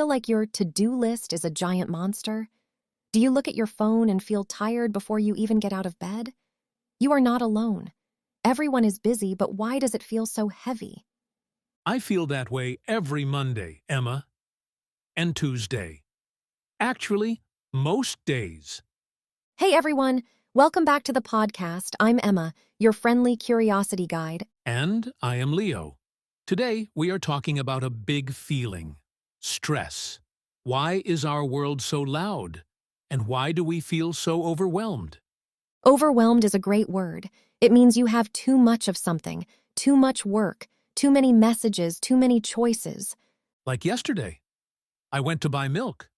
feel like your to-do list is a giant monster? Do you look at your phone and feel tired before you even get out of bed? You are not alone. Everyone is busy, but why does it feel so heavy? I feel that way every Monday, Emma, and Tuesday. Actually, most days. Hey everyone, welcome back to the podcast. I'm Emma, your friendly curiosity guide. And I am Leo. Today, we are talking about a big feeling: stress. Why is our world so loud? And why do we feel so overwhelmed? Overwhelmed is a great word. It means you have too much of something, too much work, too many messages, too many choices. Like yesterday, I went to buy milk.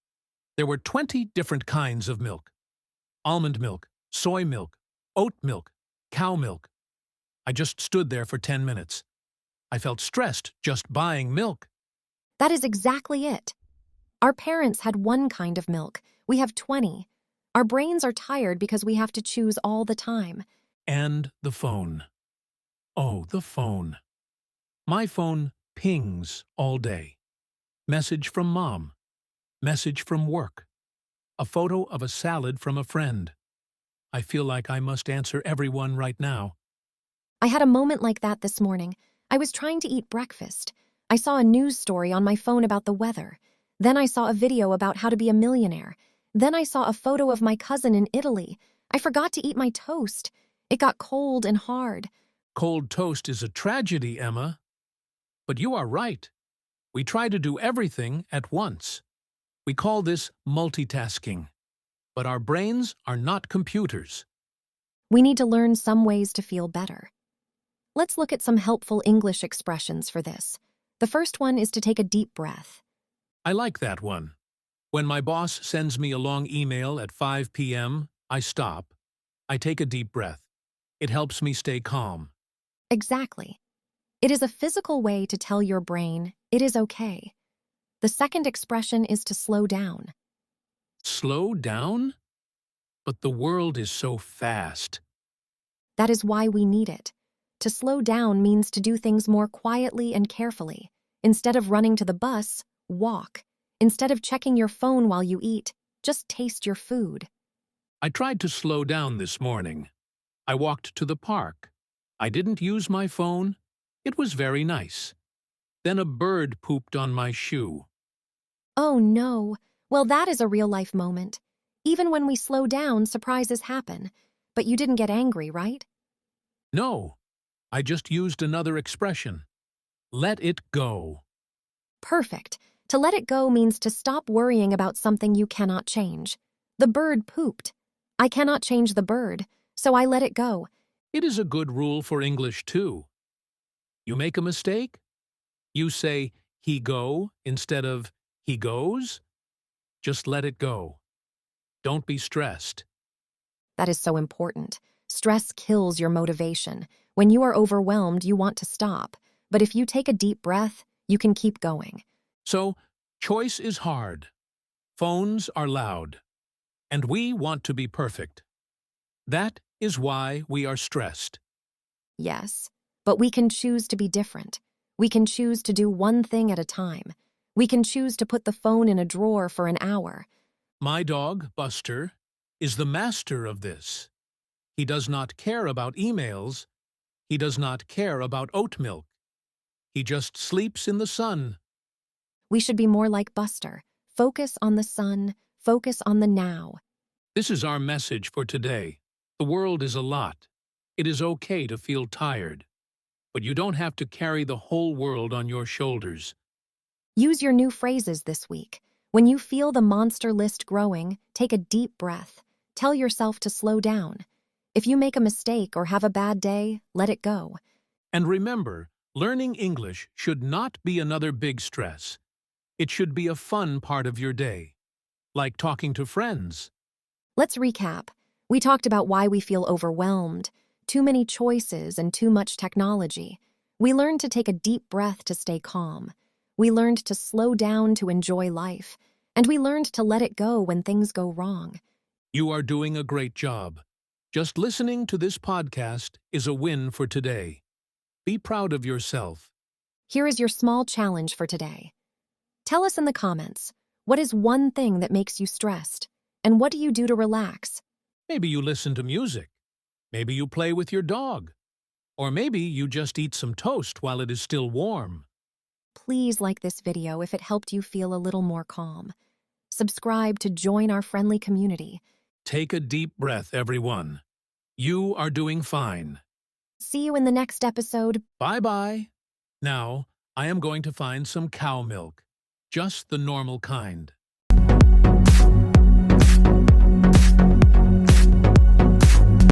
There were 20 different kinds of milk: almond milk, soy milk, oat milk, cow milk. I just stood there for 10 minutes. I felt stressed just buying milk. That is exactly it. Our parents had one kind of milk. We have 20. Our brains are tired because we have to choose all the time. And the phone. Oh, the phone. My phone pings all day. Message from mom. Message from work. A photo of a salad from a friend. I feel like I must answer everyone right now. I had a moment like that this morning. I was trying to eat breakfast. I saw a news story on my phone about the weather. Then I saw a video about how to be a millionaire. Then I saw a photo of my cousin in Italy. I forgot to eat my toast. It got cold and hard. Cold toast is a tragedy, Emma. But you are right. We try to do everything at once. We call this multitasking. But our brains are not computers. We need to learn some ways to feel better. Let's look at some helpful English expressions for this. The first one is to take a deep breath. I like that one. When my boss sends me a long email at 5 p.m., I stop. I take a deep breath. It helps me stay calm. Exactly. It is a physical way to tell your brain it is okay. The second expression is to slow down. Slow down? But the world is so fast. That is why we need it. To slow down means to do things more quietly and carefully. Instead of running to the bus, walk. Instead of checking your phone while you eat, just taste your food. I tried to slow down this morning. I walked to the park. I didn't use my phone. It was very nice. Then a bird pooped on my shoe. Oh no. Well, that is a real-life moment. Even when we slow down, surprises happen. But you didn't get angry, right? No, I just used another expression. Let it go. Perfect. To let it go means to stop worrying about something you cannot change. The bird pooped. I cannot change the bird, so I let it go. It is a good rule for English, too. You make a mistake? You say, he go, instead of, he goes? Just let it go. Don't be stressed. That is so important. Stress kills your motivation. When you are overwhelmed, you want to stop. But if you take a deep breath, you can keep going. So, choice is hard. Phones are loud. And we want to be perfect. That is why we are stressed. Yes, but we can choose to be different. We can choose to do one thing at a time. We can choose to put the phone in a drawer for an hour. My dog, Buster, is the master of this. He does not care about emails. He does not care about oat milk. He just sleeps in the sun. We should be more like Buster. Focus on the sun. Focus on the now. This is our message for today. The world is a lot. It is okay to feel tired. But you don't have to carry the whole world on your shoulders. Use your new phrases this week. When you feel the monster list growing, take a deep breath. Tell yourself to slow down. If you make a mistake or have a bad day, let it go. And remember, learning English should not be another big stress. It should be a fun part of your day, like talking to friends. Let's recap. We talked about why we feel overwhelmed, too many choices, and too much technology. We learned to take a deep breath to stay calm. We learned to slow down to enjoy life. And we learned to let it go when things go wrong. You are doing a great job. Just listening to this podcast is a win for today. Be proud of yourself. Here is your small challenge for today. Tell us in the comments, what is one thing that makes you stressed? And what do you do to relax? Maybe you listen to music. Maybe you play with your dog. Or maybe you just eat some toast while it is still warm. Please like this video if it helped you feel a little more calm. Subscribe to join our friendly community. Take a deep breath, everyone. You are doing fine. See you in the next episode. Bye-bye. Now, I am going to find some cow milk. Just the normal kind.